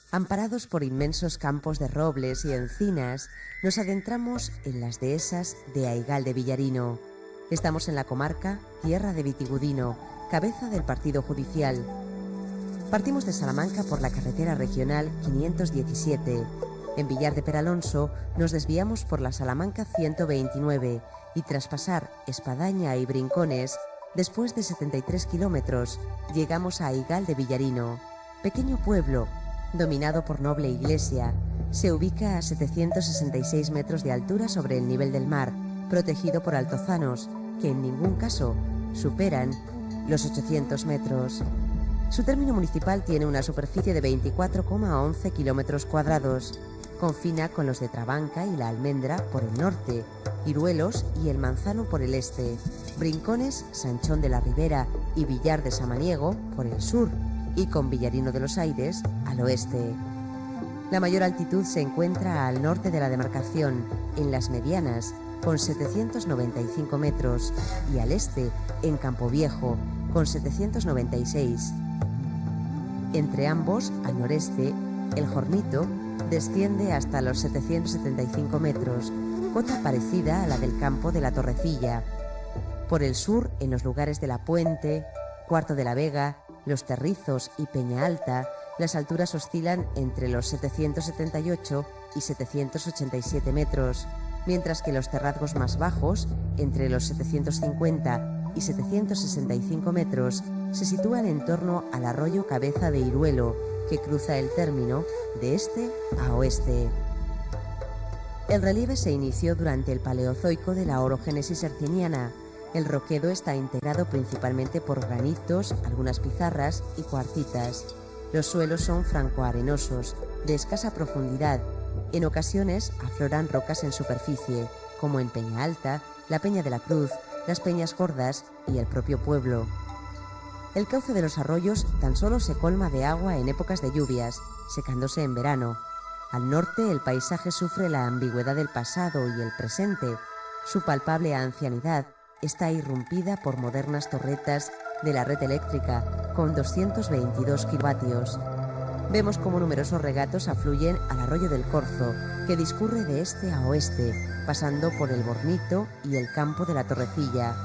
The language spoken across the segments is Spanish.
Amparados por inmensos campos de robles y encinas, nos adentramos en las dehesas de Aigal de Villarino. Estamos en la comarca Tierra de Vitigudino, cabeza del partido judicial. Partimos de Salamanca por la carretera regional 517. En Villar de Peralonso nos desviamos por la Salamanca 129 y tras pasar Espadaña y Brincones, después de 73 kilómetros, llegamos a Aigal de Villarino, pequeño pueblo dominado por noble iglesia. Se ubica a 766 metros de altura sobre el nivel del mar, protegido por altozanos que en ningún caso superan los 800 metros. Su término municipal tiene una superficie de 24,11 kilómetros cuadrados. Confina con los de Trabanca y La Almendra por el norte, Iruelos y El Manzano por el este, Brincones, Sanchón de la Ribera y Villar de Samaniego por el sur, y con Villarino de los Aires al oeste. La mayor altitud se encuentra al norte de la demarcación, en Las Medianas, con 795 metros, y al este, en Campoviejo, con 796. Entre ambos, al noreste, el Jornito desciende hasta los 775 metros, cota parecida a la del campo de la Torrecilla. Por el sur, en los lugares de La Puente, Cuarto de la Vega, Los Terrizos y Peña Alta, las alturas oscilan entre los 778 y 787 metros, mientras que los terrazgos más bajos, entre los 750 y 765 metros, se sitúan en torno al arroyo Cabeza de Iruelo, que cruza el término de este a oeste. El relieve se inició durante el Paleozoico de la orogénesis herciniana. El roquedo está integrado principalmente por granitos, algunas pizarras y cuarcitas. Los suelos son francoarenosos, de escasa profundidad. En ocasiones afloran rocas en superficie, como en Peña Alta, la Peña de la Cruz, las Peñas Gordas y el propio pueblo. El cauce de los arroyos tan solo se colma de agua en épocas de lluvias, secándose en verano. Al norte el paisaje sufre la ambigüedad del pasado y el presente. Su palpable ancianidad está irrumpida por modernas torretas de la red eléctrica con 222 kilovatios. Vemos cómo numerosos regatos afluyen al arroyo del Corzo, que discurre de este a oeste, pasando por el Bornito y el campo de la Torrecilla.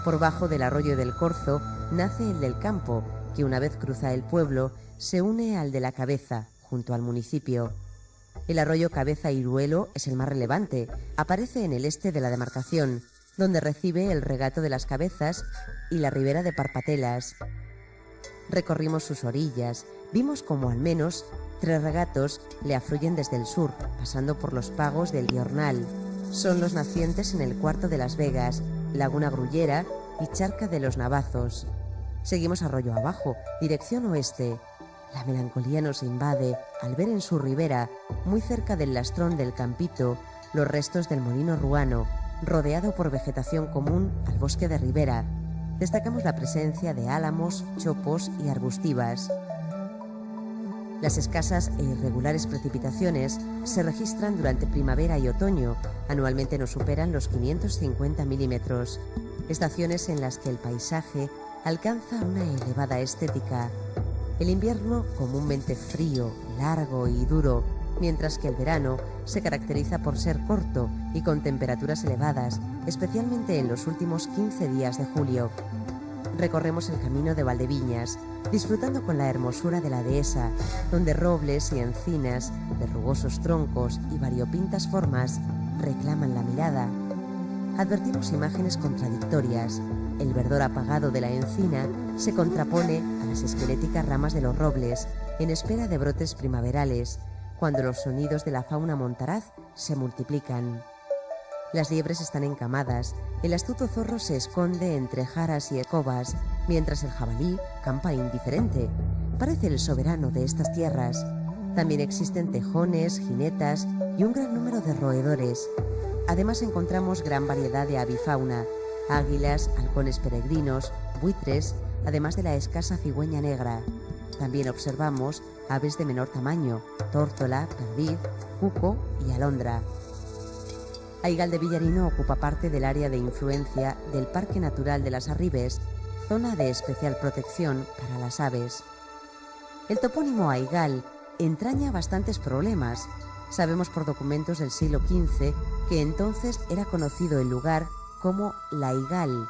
Por bajo del arroyo del Corzo nace el del Campo, que una vez cruza el pueblo, se une al de la Cabeza, junto al municipio. El arroyo Cabeza Iruelo es el más relevante, aparece en el este de la demarcación, donde recibe el regato de las Cabezas y la ribera de Parpatelas. Recorrimos sus orillas, vimos como al menos 3 regatos le afluyen desde el sur, pasando por los pagos del Guiornal. Son los nacientes en el Cuarto de las Vegas, Laguna Grullera y Charca de los Navazos. Seguimos arroyo abajo, dirección oeste. La melancolía nos invade al ver en su ribera, muy cerca del lastrón del Campito, los restos del molino ruano, rodeado por vegetación común al bosque de ribera. Destacamos la presencia de álamos, chopos y arbustivas. Las escasas e irregulares precipitaciones se registran durante primavera y otoño. Anualmente no superan los 550 milímetros. Estaciones en las que el paisaje alcanza una elevada estética. El invierno comúnmente frío, largo y duro, mientras que el verano se caracteriza por ser corto y con temperaturas elevadas, especialmente en los últimos 15 días de julio. Recorremos el camino de Valdeviñas, disfrutando con la hermosura de la dehesa, donde robles y encinas, de rugosos troncos y variopintas formas, reclaman la mirada. Advertimos imágenes contradictorias. El verdor apagado de la encina se contrapone a las esqueléticas ramas de los robles, en espera de brotes primaverales, cuando los sonidos de la fauna montaraz se multiplican. Las liebres están encamadas, el astuto zorro se esconde entre jaras y escobas, mientras el jabalí campa indiferente. Parece el soberano de estas tierras. También existen tejones, jinetas y un gran número de roedores. Además encontramos gran variedad de avifauna, águilas, halcones peregrinos, buitres, además de la escasa cigüeña negra. También observamos aves de menor tamaño, tórtola, perdiz, cuco y alondra. Aigal de Villarino ocupa parte del área de influencia del Parque Natural de las Arribes, zona de especial protección para las aves. El topónimo Aigal entraña bastantes problemas. Sabemos por documentos del siglo XV que entonces era conocido el lugar como Laigal.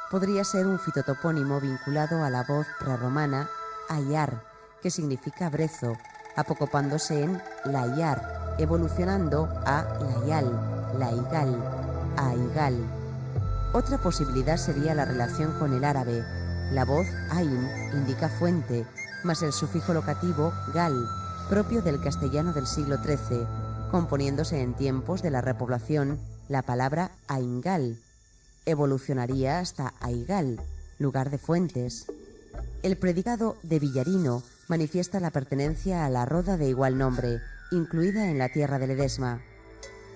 Podría ser un fitotopónimo vinculado a la voz prerromana Ayar, que significa brezo, apocopándose en Layar, evolucionando a Layal, Laigal, Aigal. Otra posibilidad sería la relación con el árabe. La voz Ain indica fuente, más el sufijo locativo gal, propio del castellano del siglo XIII, componiéndose en tiempos de la repoblación la palabra Aingal. Evolucionaría hasta Aigal, lugar de fuentes. El predicado de Villarino manifiesta la pertenencia a la roda de igual nombre, incluida en la tierra de Ledesma.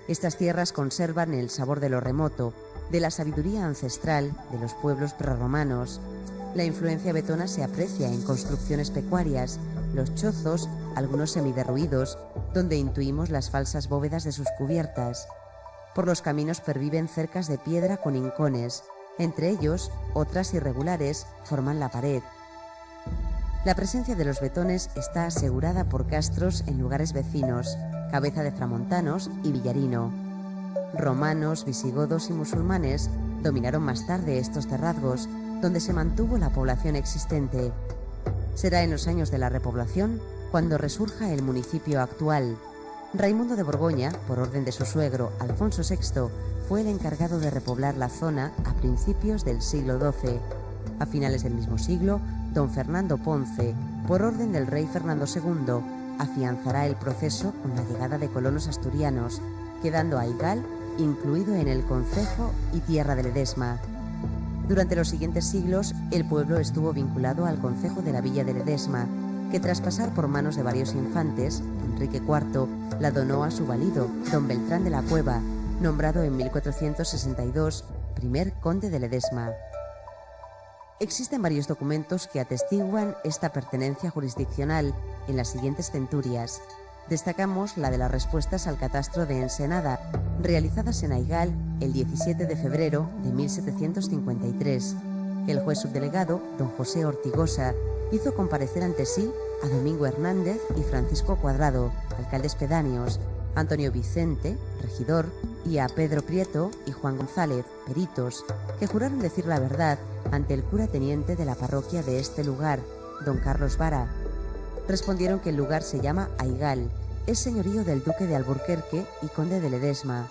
Estas tierras conservan el sabor de lo remoto, de la sabiduría ancestral de los pueblos prerromanos. La influencia vetona se aprecia en construcciones pecuarias, los chozos, algunos semiderruidos, donde intuimos las falsas bóvedas de sus cubiertas. Por los caminos perviven cercas de piedra con hincones, entre ellos, otras irregulares forman la pared. La presencia de los vetones está asegurada por castros en lugares vecinos, Cabeza de Framontanos y Villarino. Romanos, visigodos y musulmanes dominaron más tarde estos terrazgos, donde se mantuvo la población existente. Será en los años de la repoblación cuando resurja el municipio actual. Raimundo de Borgoña, por orden de su suegro Alfonso VI, fue el encargado de repoblar la zona a principios del siglo XII. A finales del mismo siglo, don Fernando Ponce, por orden del rey Fernando II, afianzará el proceso con la llegada de colonos asturianos, quedando Aigal incluido en el concejo y tierra de Ledesma. Durante los siguientes siglos, el pueblo estuvo vinculado al concejo de la villa de Ledesma, que tras pasar por manos de varios infantes, Enrique IV la donó a su valido, don Beltrán de la Cueva, nombrado en 1462 primer conde de Ledesma. Existen varios documentos que atestiguan esta pertenencia jurisdiccional en las siguientes centurias. Destacamos la de las respuestas al catastro de Ensenada, realizadas en Aigal el 17 de febrero de 1753. El juez subdelegado, don José Ortigosa, hizo comparecer ante sí a Domingo Hernández y Francisco Cuadrado, alcaldes pedáneos, Antonio Vicente, regidor, y a Pedro Prieto y Juan González, peritos, que juraron decir la verdad ante el cura teniente de la parroquia de este lugar, don Carlos Vara. Respondieron que el lugar se llama Aigal, es señorío del duque de Alburquerque y conde de Ledesma,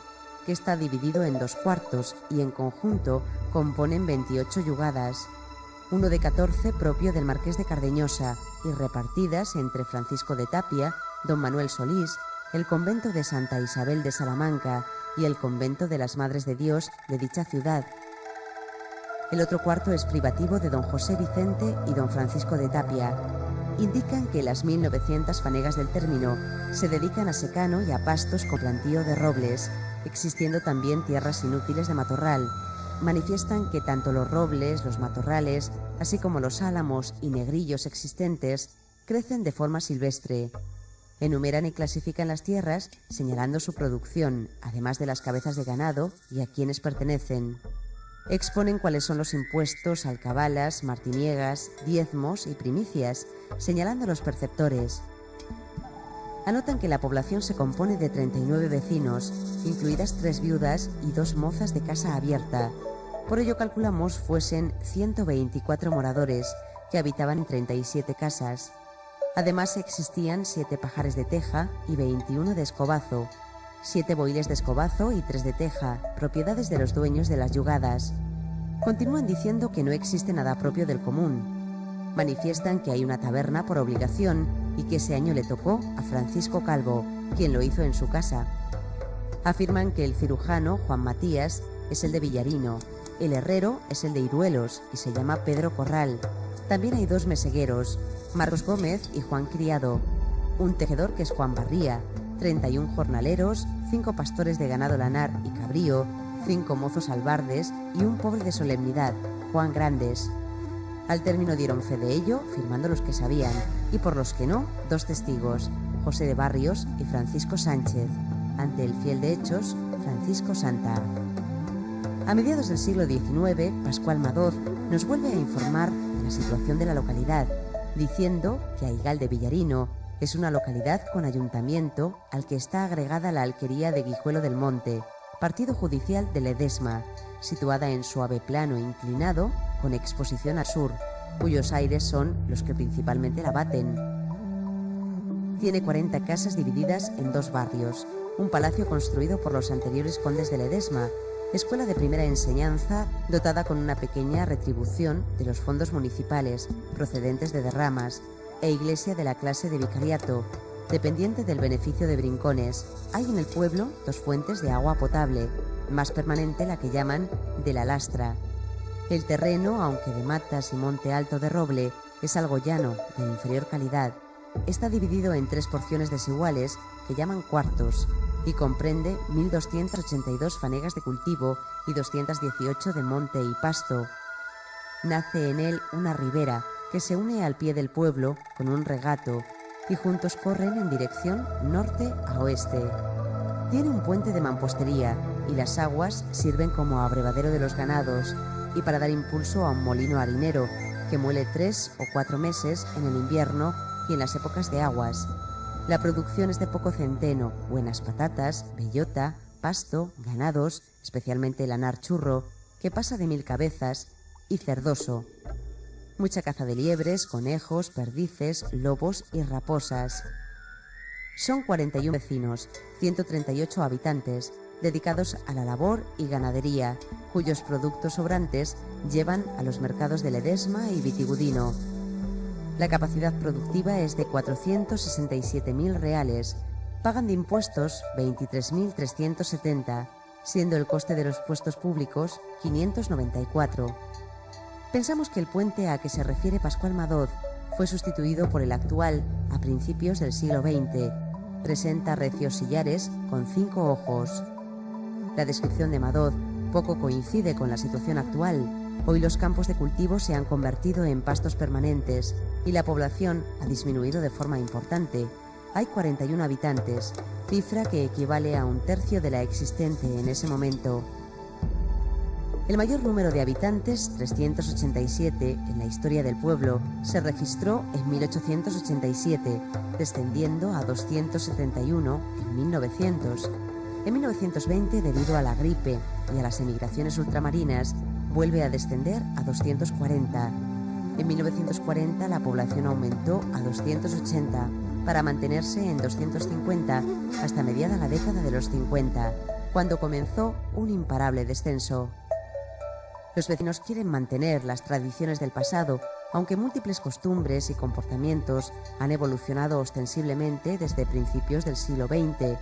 que está dividido en 2 cuartos y en conjunto componen 28 yugadas, uno de 14 propio del marqués de Cardeñosa y repartidas entre Francisco de Tapia, don Manuel Solís, el convento de Santa Isabel de Salamanca y el convento de las Madres de Dios de dicha ciudad. El otro cuarto es privativo de don José Vicente y don Francisco de Tapia. Indican que las 1900 fanegas del término se dedican a secano y a pastos con plantío de robles, existiendo también tierras inútiles de matorral. Manifiestan que tanto los robles, los matorrales, así como los álamos y negrillos existentes, crecen de forma silvestre. Enumeran y clasifican las tierras señalando su producción, además de las cabezas de ganado y a quienes pertenecen. Exponen cuáles son los impuestos, alcabalas, martiniegas, diezmos y primicias, señalando los perceptores. Anotan que la población se compone de 39 vecinos, incluidas 3 viudas y 2 mozas de casa abierta. Por ello calculamos fuesen 124 moradores que habitaban en 37 casas. Además existían 7 pajares de teja y 21 de escobazo, 7 boiles de escobazo y 3 de teja, propiedades de los dueños de las yugadas. Continúan diciendo que no existe nada propio del común. Manifiestan que hay una taberna por obligación y que ese año le tocó a Francisco Calvo, quien lo hizo en su casa. Afirman que el cirujano, Juan Matías, es el de Villarino, el herrero es el de Iruelos y se llama Pedro Corral. También hay 2 mesegueros, Marcos Gómez y Juan Criado, un tejedor que es Juan Barría, 31 jornaleros, 5 pastores de ganado lanar y cabrío, 5 mozos albardes y un pobre de solemnidad, Juan Grandes. Al término dieron fe de ello, firmando los que sabían, y por los que no, 2 testigos, José de Barrios y Francisco Sánchez, ante el fiel de Hechos, Francisco Santa. A mediados del siglo XIX, Pascual Madoz nos vuelve a informar de la situación de la localidad, diciendo que Aigal de Villarino Es una localidad con ayuntamiento al que está agregada la alquería de Guijuelo del Monte, partido judicial de Ledesma, situada en suave plano inclinado con exposición al sur, cuyos aires son los que principalmente la baten. Tiene 40 casas divididas en 2 barrios, un palacio construido por los anteriores condes de Ledesma, escuela de primera enseñanza dotada con una pequeña retribución de los fondos municipales procedentes de derramas, e iglesia de la clase de vicariato, dependiente del beneficio de Brincones. Hay en el pueblo 2 fuentes de agua potable, más permanente la que llaman de la Lastra. El terreno, aunque de matas y monte alto de roble, es algo llano, de inferior calidad. Está dividido en 3 porciones desiguales que llaman cuartos y comprende 1.282 fanegas de cultivo y 218 de monte y pasto. Nace en él una ribera que se une al pie del pueblo con un regato y juntos corren en dirección norte a oeste. Tiene un puente de mampostería y las aguas sirven como abrevadero de los ganados y para dar impulso a un molino harinero que muele 3 o 4 meses en el invierno y en las épocas de aguas. La producción es de poco centeno, buenas patatas, bellota, pasto, ganados, especialmente lanar churro, que pasa de 1000 cabezas, y cerdoso. Mucha caza de liebres, conejos, perdices, lobos y raposas. Son 41 vecinos, 138 habitantes, dedicados a la labor y ganadería, cuyos productos sobrantes llevan a los mercados de Ledesma y Vitigudino. La capacidad productiva es de 467.000 reales. Pagan de impuestos 23.370, siendo el coste de los puestos públicos 594. Pensamos que el puente a que se refiere Pascual Madoz fue sustituido por el actual a principios del siglo XX. Presenta recios sillares con 5 ojos. La descripción de Madoz poco coincide con la situación actual. Hoy los campos de cultivo se han convertido en pastos permanentes y la población ha disminuido de forma importante. Hay 41 habitantes, cifra que equivale a 1/3 de la existente en ese momento. El mayor número de habitantes, 387, en la historia del pueblo, se registró en 1887, descendiendo a 271 en 1900. En 1920, debido a la gripe y a las emigraciones ultramarinas, vuelve a descender a 240. En 1940 la población aumentó a 280 para mantenerse en 250 hasta mediada la década de los 50, cuando comenzó un imparable descenso. Los vecinos quieren mantener las tradiciones del pasado, aunque múltiples costumbres y comportamientos han evolucionado ostensiblemente desde principios del siglo XX,